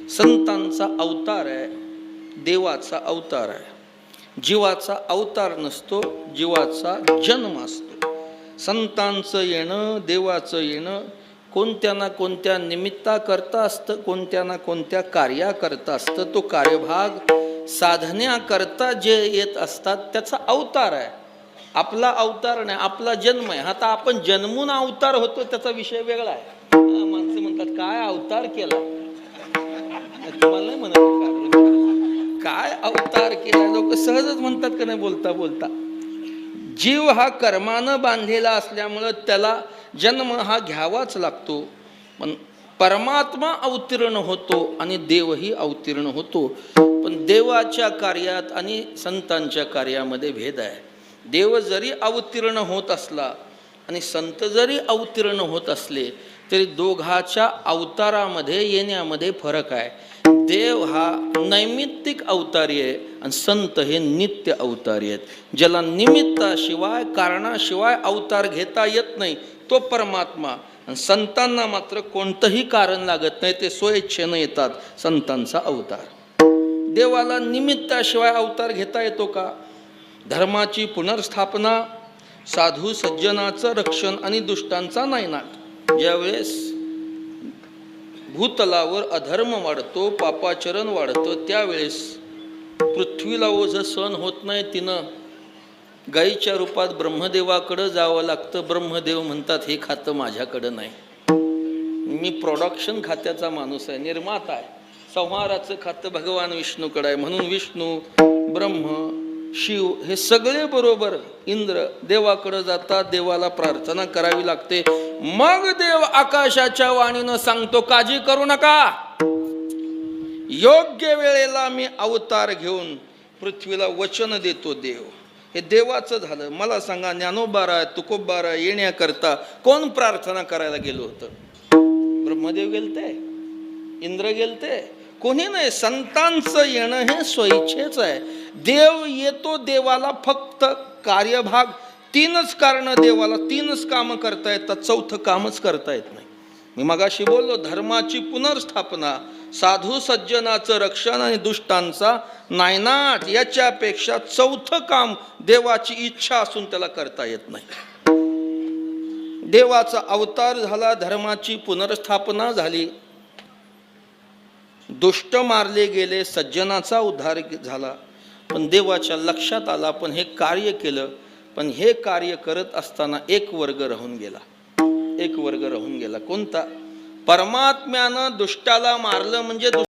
संतांचा अवतार आहे, देवाचा अवतार आहे. जीवाचा अवतार नसतो, जीवाचा जन्म असतो. संतांचं येणं, देवाचं येणं कोणत्या ना कोणत्या निमित्ताकरता असतं, कोणत्या ना कोणत्या कार्याकरता असतं. तो कार्यभाग साधण्याकरता जे येत असतात त्याचा अवतार आहे. आपला अवतार नाही, आपला जन्म आहे. आता आपण जन्मून अवतार होतो त्याचा विषय वेगळा आहे. माणसं म्हणतात काय अवतार केला, तुम्हाला नाही म्हणत काय अवतार केला. लोक सहजच म्हणतात का नाही बोलता बोलता. जीव हा कर्मानं बांधलेला असल्यामुळं त्याला जन्म हा घ्यावाच लागतो. पण परमात्मा अवतीर्ण होतो आणि देवही अवतीर्ण होतो. पण देवाच्या कार्यात आणि संतांच्या कार्यामध्ये भेद आहे. देव जरी अवतीर्ण होत असला आणि संत जरी अवतीर्ण होत असले तरी दोघाच्या अवतारामध्ये येण्यामध्ये फरक आहे. देव हा नैमित्तिक अवतारी आहे आणि संत हे नित्य अवतारी आहेत. ज्याला निमित्ताशिवाय कारणाशिवाय अवतार घेता येत नाही तो परमात्मा. आणि संतांना मात्र कोणतंही कारण लागत नाही, ते स्वइच्छेनं येतात. संतांचा अवतार. देवाला निमित्ताशिवाय अवतार घेता येतो का? धर्माची पुनर्स्थापना, साधू सज्जनाचं रक्षण आणि दुष्टांचा नायनाट. ज्यावेळेस भूतलावर अधर्म वाढतो, पापाचरण वाढतं, त्यावेळेस पृथ्वीला ओझं सहन होत नाही. तिनं गाईच्या रूपात ब्रह्मदेवाकडं जावं लागतं. ब्रह्मदेव म्हणतात हे खातं माझ्याकडं नाही, मी प्रोडक्शन खात्याचा माणूस आहे, निर्माता आहे. संहाराचं खातं भगवान विष्णूकडे आहे. म्हणून विष्णू, ब्रह्म, शिव हे सगळे बरोबर इंद्र देवाकडे जातात. देवाला प्रार्थना करावी लागते. मग देव आकाशाच्या वाणीनं सांगतो काळजी करू नका, योग्य वेळेला मी अवतार घेऊन पृथ्वीला वचन देतो. देव हे देवाचं झालं. मला सांगा, ज्ञानोबारा तुकोबारा येण्याकरता कोण प्रार्थना करायला गेलो होतं? ब्रह्मदेव गेलते, इंद्र गेलते, कोणी नाही. संतांचं येणं हे स्वइच्छेच आहे. देव येतो. देवाला फक्त कार्यभाग तीनच कारण, देवाला तीनच कामं करता येतात, चौथं कामच करता येत नाही. मी मगाशी बोललो, धर्माची पुनर्स्थापना, साधू सज्जनाचं रक्षण आणि दुष्टांचा नायनाट. याच्यापेक्षा चौथं काम देवाची इच्छा असून त्याला करता येत नाही. देवाचा अवतार झाला, धर्माची पुनर्स्थापना झाली, दुष्ट मारले गेले, सज्जनाचा उद्धार झाला. पण देवाच्या लक्षात आला पण हे कार्य केलं. पण हे कार्य करत असताना एक वर्ग राहून गेला. एक वर्ग राहून गेला. कोणता? परमात्म्यानं दुष्टाला मारलं म्हणजे